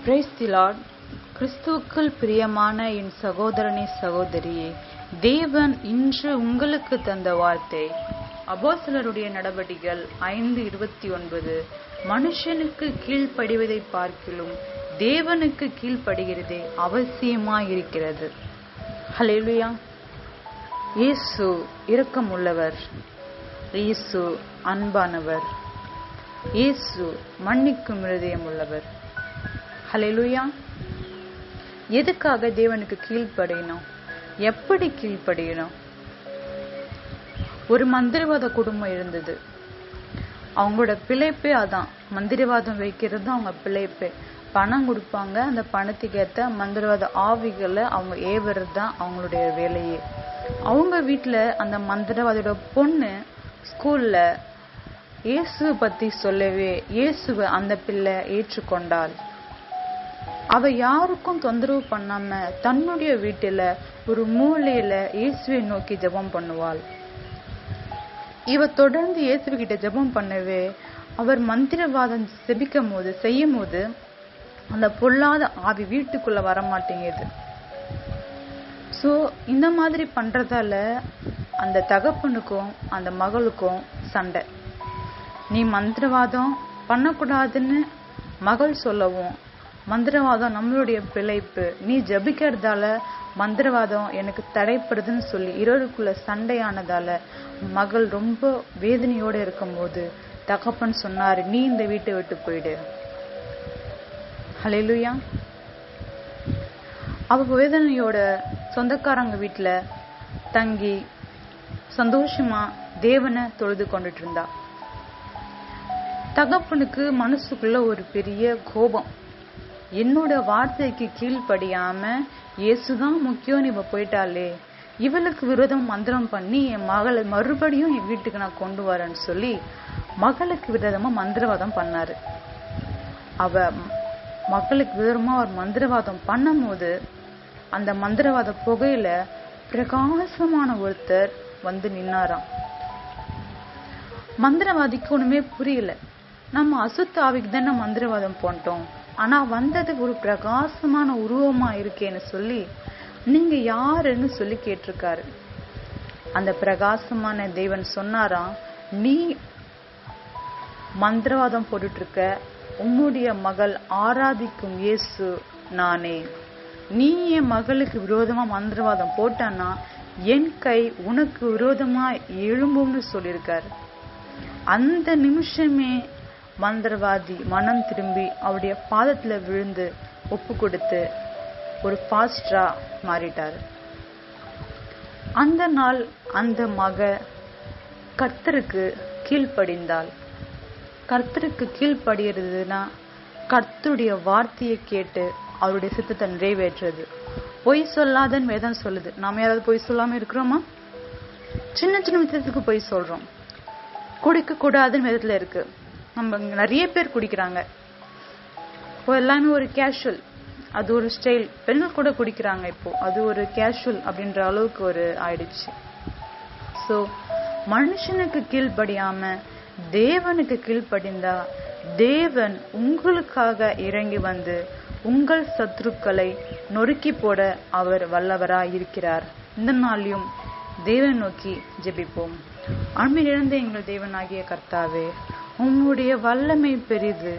Praise the Lord. கிறிஸ்துவுக்குள் பிரியமான என் சகோதரனே சகோதரியே, தேவன் இன்று உங்களுக்கு தந்த வார்த்தை அப்போஸ்தலருடைய நடபடிகள் 5:29. மனுஷனுக்கு கீழ்ப்படிவதை பார்க்கிலும் தேவனுக்கு கீழ்ப்படுகிறதே அவசியமாயிருக்கிறது. ஹல்லேலூயா. இயேசு இரக்கமுள்ளவர், இயேசு அன்பானவர், இயேசு மன்னிக்கும் இருதயம் உள்ளவர். ஹல்லேலூயா. எதுக்காக தேவனுக்கு கீழ்ப்படியணும்? எப்படி கீழ்ப்படியணும்? ஒரு மந்திரவாத குடும்பம் இருந்தது. அவங்களோட பிழைப்பே அதான், மந்திரவாதம் வைக்கிறது தான் அவங்க பிழைப்பே. பணம் கொடுப்பாங்க, அந்த பணத்துக்கு ஏற்ற மந்திரவாத ஆவிகளை அவங்க ஏவுறது தான் அவங்களுடைய வேலையே. அவங்க வீட்டில் அந்த மந்திரவாதியோட பொண்ணு ஸ்கூல்ல இயேசுவை பத்தி சொல்லவே இயேசுவை அந்த பிள்ளை ஏற்றுக்கொண்டாள். அவ யாருக்கும் தொந்தரவு பண்ணாம தன்னுடைய வீட்டுல ஒரு மூலையில இயேசுவை நோக்கி ஜெபம் பண்ணுவாள். இவ தொடர்ந்து இயேசுகிட்ட ஜெபம் பண்ணவே அவர் மந்திரவாதம் செய்யும் போது அந்த பொல்லாத ஆவி வீட்டுக்குள்ள வரமாட்டேங்குது. சோ இந்த மாதிரி பண்றதால அந்த தகப்பனுக்கும் அந்த மகளுக்கும் சண்டை. நீ மந்திரவாதம் பண்ணக்கூடாதுன்னு மகள் சொல்லவும், மந்திரவாதம் நம்மளுடைய பிழைப்பு, நீ ஜபிக்கிறதால மந்திரவாதம் எனக்கு தடைப்படுதுன்னு சொல்லி இருவருக்குள்ள சண்டையானதால மகள் ரொம்ப வேதனையோட இருக்கும் போது தகப்பன் சொன்னாரு, நீ இந்த வீட்டை விட்டு போயிடு. ஹல்லேலூயா. அவ வேதனையோட சொந்தக்காரங்க வீட்டுல தங்கி சந்தோஷமா தேவனை தொழுது கொண்டுட்டு இருந்தா. தகப்பனுக்கு மனசுக்குள்ள ஒரு பெரிய கோபம். என்னோட வார்த்தைக்கு கீழ்ப்படியாம இயேசுதான் முக்கியம், இவ போயிட்டாளே, இவளுக்கு விரோதம் மந்திரம் பண்ணி என் மகளை மறுபடியும் என் வீட்டுக்கு நான் கொண்டு வரேன்னு சொல்லி மகளுக்கு விரோதமா மந்திரவாதம் பண்ணாரு. அவ மகளுக்கு விரோதமா அவர் மந்திரவாதம் பண்ணும் போது அந்த மந்திரவாத புகையில பிரகாசமான ஒருத்தர் வந்து நின்னாராம். மந்திரவாதிக்கு ஒண்ணுமே புரியல. நம்ம அசுத்த ஆவிக்கு தானே மந்திரவாதம் போட்டோம், ஆனா வந்தது ஒரு பிரகாசமான உருவமா இருக்கேன்னு சொல்லி நீங்க யாருன்னு சொல்லி கேட்டிருக்காரு. அந்த பிரகாசமான தேவன் சொன்னாராம், நீ மந்திரவாதம் போட்டுட்டு இருக்க உம்முடைய மகள் ஆராதிக்கும் இயேசு நானே. நீ என் மகளுக்கு விரோதமா மந்திரவாதம் போட்டான்னா என் கை உனக்கு விரோதமா எழும்பும்னு சொல்லியிருக்காரு. அந்த நிமிஷமே மந்திரவாதி மனம் திரும்பி அவருடைய பாதத்துல விழுந்து ஒப்பு கொடுத்து ஒரு பாஸ்டரா மாறிட்டாரு. அந்த நாள் அந்த மக கர்த்தருக்கு கீழ்ப்படிந்தாள். கர்த்தருக்கு கீழ்ப்படிகிறதுனா கர்த்தருடைய வார்த்தையை கேட்டு அவருடைய சித்தத்தை நிறைவேற்றுறது. பொய் சொல்லாதன்னு வேதம் சொல்லுது. நாம யாராவது பொய் சொல்லாம இருக்கிறோமா? சின்ன சின்ன விஷயத்துக்கு பொய் சொல்றோம். குடிக்க கூடாதுன்னு வேதத்துல இருக்கு. நம்ம நிறைய பேர் குடிக்கிறாங்க. இப்போ எல்லாமே ஒரு கேஷுவல், அது ஒரு ஸ்டைல். பெண்கள் கூட குடிக்கிறாங்க இப்போ, அது ஒரு கேஷுவல் அப்படின்ற அளவுக்கு ஒரு ஆயிடுச்சு. சோ மனுஷனுக்கு கீழ்ப்படியாம தேவனுக்கு கீழ்ப்படிந்தா தேவன் உங்களுக்காக இறங்கி வந்து உங்கள் சத்துருக்களை நொறுக்கி போட அவர் வல்லவராய் இருக்கிறார். இந்த நாளையும் தேவன் நோக்கி ஜெபிப்போம். அன்பு இழந்த எங்கள் தேவனாகிய கர்த்தாவே, உம்முடைய வல்லமை பெரிது.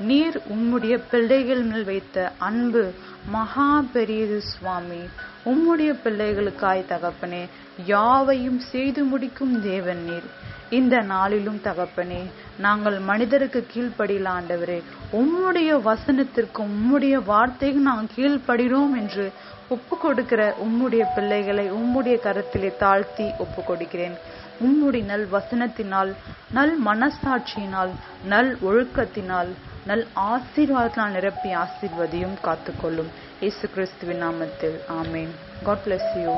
நீர் உம்முடைய பிள்ளைகள் மேல் வைத்த அன்பு மகா பெரியது சுவாமி. உம்முடைய பிள்ளைகளுக்காய் தகப்பனே யாவையும் செய்து முடிக்கும் தேவன் நீர். இந்த நாளிலும் தகப்பனே நாங்கள் மனிதருக்கு கீழ்ப்படியல ஆண்டவரே, உம்முடைய வசனத்திற்கும் உம்முடைய வார்த்தைக்கு நாங்கள் கீழ்ப்படுகிறோம் என்று ஒப்பு கொடுக்கிற உம்முடைய பிள்ளைகளை உம்முடைய கரத்திலே தாழ்த்தி ஒப்பு கொடுக்கிறேன். உம்முடைய நல் வசனத்தினால், நல் மனசாட்சியினால், நல் ஒழுக்கத்தினால், நல் ஆசீர்வாதத்தினால் நிரப்பி ஆசீர்வதியும் காத்துக்கொள்ளும். இயேசு கிறிஸ்துவின் நாமத்தில் ஆமேன். God bless you.